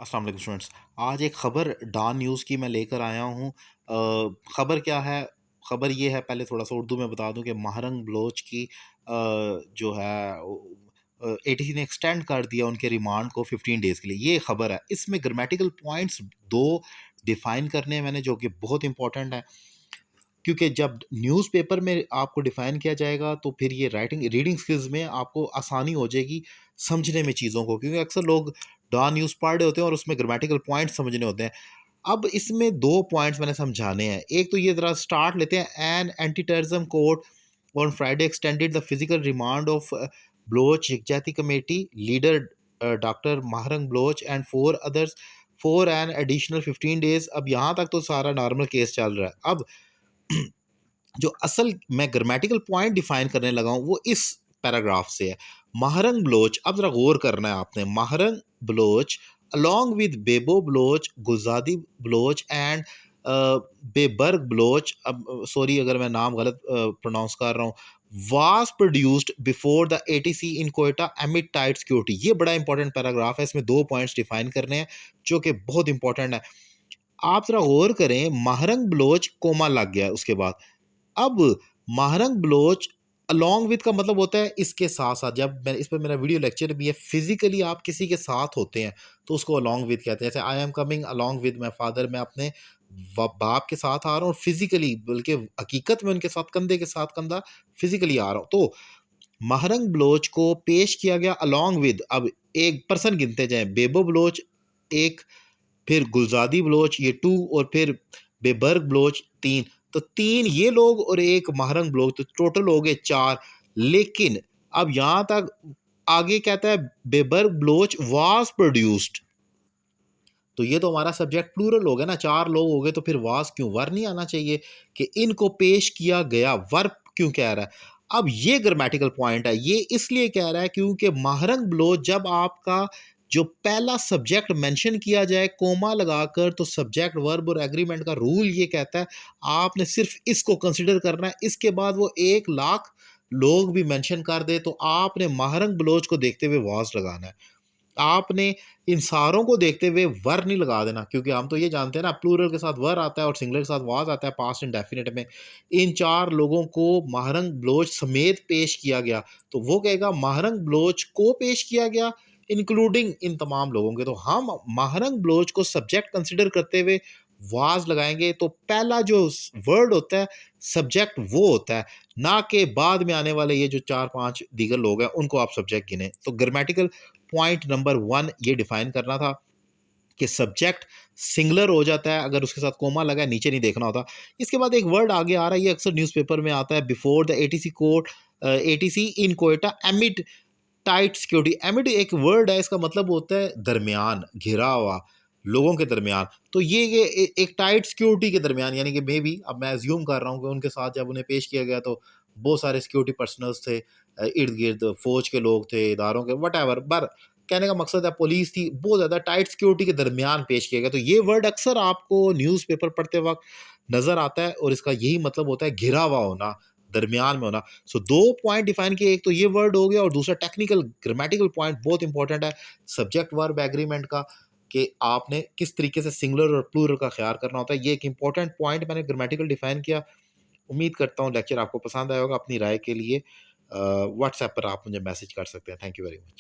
अस्सलाम वालेकुम स्टूडेंट्स। आज एक ख़बर डॉन न्यूज़ की मैं लेकर आया हूँ। ख़बर क्या है? ख़बर ये है, पहले थोड़ा-सा उर्दू में बता दूँ कि महरंग बलोच की जो है एटीसी ने एक्सटेंड कर दिया उनके रिमांड को 15 डेज़ के लिए। ये ख़बर है। इसमें ग्रामेटिकल पॉइंट्स 2 डिफ़ाइन करने हैं मैंने, जो कि बहुत इंपॉर्टेंट है। क्योंकि जब न्यूज़पेपर में आपको डिफ़ाइन किया जाएगा तो फिर ये राइटिंग रीडिंग स्किल्स में आपको आसानी हो जाएगी समझने में चीज़ों को, क्योंकि अक्सर लोग डॉन न्यूज़ पढ़ रहे होते हैं और उसमें ग्रामेटिकल पॉइंट्स समझने होते हैं। अब इसमें 2 पॉइंट्स मैंने समझाने हैं। एक तो ये ज़रा स्टार्ट लेते हैं। An anti terrorism court on Friday extended the physical remand of Baloch Yakjehti committee leader doctor Mahrang Baloch and 4 others for an additional 15 days. अब यहाँ तक तो सारा नॉर्मल केस चल रहा है। अब जो असल मैं ग्रामेटिकल पॉइंट डिफाइन करने लगा हूँ वो इस पैराग्राफ से है। महरंग बलोच, अब जरा गौर करना है आपने। Mahrang Baloch along with Bebo Baloch, Gulzadi Baloch and बेबर्ग बलोच, अब सॉरी अगर मैं नाम गलत प्रोनाउंस कर रहा हूँ, was produced before the ATC in Quetta amid tight security. ये बड़ा इंपॉर्टेंट पैराग्राफ है। इसमें 2 पॉइंट्स डिफाइन करने हैं जो कि बहुत इंपॉर्टेंट है। आप जरा गौर करें, महरंग बलोच कोमा लग गया उसके बाद। अब महरंग बलोच अलोंग विद का मतलब होता है इसके साथ साथ। जब मैं इस पर मेरा वीडियो लेक्चर भी है, फिजिकली आप किसी के साथ होते हैं तो उसको अलोंग विद कहते हैं। जैसे I am coming along with my father, मैं अपने बाप के साथ आ रहा हूँ, फिजिकली बल्कि हकीकत में उनके साथ कंधे के साथ कंधा फिजिकली आ रहा हूँ। तो महरंग बलोच को पेश किया गया अलोंग विद। अब एक पर्सन गिनते जाएं। बेबो बलोच एक, फिर गुलजादी बलोच ये 2, और फिर बेबर्ग बलोच 3। तो 3 ये लोग और एक महरंग बलोच, तो टोटल हो गए 4। लेकिन अब यहाँ तक आगे कहता है बेबर्ग बलोच वाज प्रोड्यूस्ड। तो ये तो हमारा सब्जेक्ट प्लूरल हो गया ना, 4 लोग हो गए, तो फिर वाज क्यों? वर नहीं आना चाहिए कि इनको पेश किया गया। वर क्यों कह रहा है? अब ये ग्रामेटिकल पॉइंट है। ये इसलिए कह रहा है क्योंकि महरंग बलोच, जब आपका जो पहला सब्जेक्ट मेंशन किया जाए कोमा लगाकर, तो सब्जेक्ट वर्ब और एग्रीमेंट का रूल ये कहता है आपने सिर्फ इसको कंसिडर करना है। इसके बाद वो 1 लाख लोग भी मेंशन कर दे तो आपने महरंग बलोच को देखते हुए वाज लगाना है। आपने इन सारों को देखते हुए वर नहीं लगा देना, क्योंकि हम तो ये जानते हैं ना, प्लूरल के साथ वर आता है और सिंगुलर के साथ वाज आता है पास्ट इंडेफिनिट में। इन 4 लोगों को महरंग बलोच समेत पेश किया गया, तो वो कहेगा महरंग बलोच को पेश किया गया इंक्लूडिंग इन तमाम लोगों के। तो हम महरंग बलोच को सब्जेक्ट कंसिडर करते हुए वाज लगाएंगे। तो पहला जो वर्ड होता है सब्जेक्ट वो होता है, ना कि बाद में आने वाले ये जो 4-5 दीगर लोग हैं उनको आप सब्जेक्ट गिने। तो ग्रामेटिकल पॉइंट नंबर 1 ये डिफाइन करना था कि सब्जेक्ट सिंगुलर हो जाता है अगर उसके साथ कोमा लगा है, नीचे नहीं देखना होता। इसके बाद एक वर्ड आगे आ रहा है, ये अक्सर न्यूज़पेपर में आता है, before the ATC court, ATC in Quetta amid tight security. Amid एक वर्ड है, इसका मतलब होता है दरमियान, घिरा हुआ, लोगों के दरमियान। तो ये एक टाइट सिक्योरिटी के दरमियान, यानी कि मे बी, अब मैं अज्यूम कर रहा हूँ कि उनके साथ जब उन्हें पेश किया गया तो बहुत सारे सिक्योरिटी पर्सनल्स थे, इर्द गिर्द फौज के लोग थे, इदारों के, वट एवर। पर कहने का मकसद है पुलिस थी, बहुत ज़्यादा टाइट सिक्योरिटी के दरमियान पेश किया गया। तो ये वर्ड अक्सर आपको न्यूज़पेपर पढ़ते वक्त नज़र आता है और इसका यही मतलब होता है घिरा हुआ होना, दरमियान में होना। सो 2 पॉइंट डिफाइन किए, एक तो ये वर्ड हो गया और दूसरा टेक्निकल ग्रामेटिकल पॉइंट बहुत इंपॉर्टेंट है सब्जेक्ट वर्ब एग्रीमेंट का, कि आपने किस तरीके से सिंगुलर और प्लूरल का ख्याल करना होता है। ये एक इंपॉर्टेंट पॉइंट मैंने ग्रामेटिकल डिफाइन किया। उम्मीद करता हूँ लेक्चर आपको पसंद आया होगा। अपनी राय के लिए व्हाट्सएप पर आप मुझे मैसेज कर सकते हैं। Thank you very much.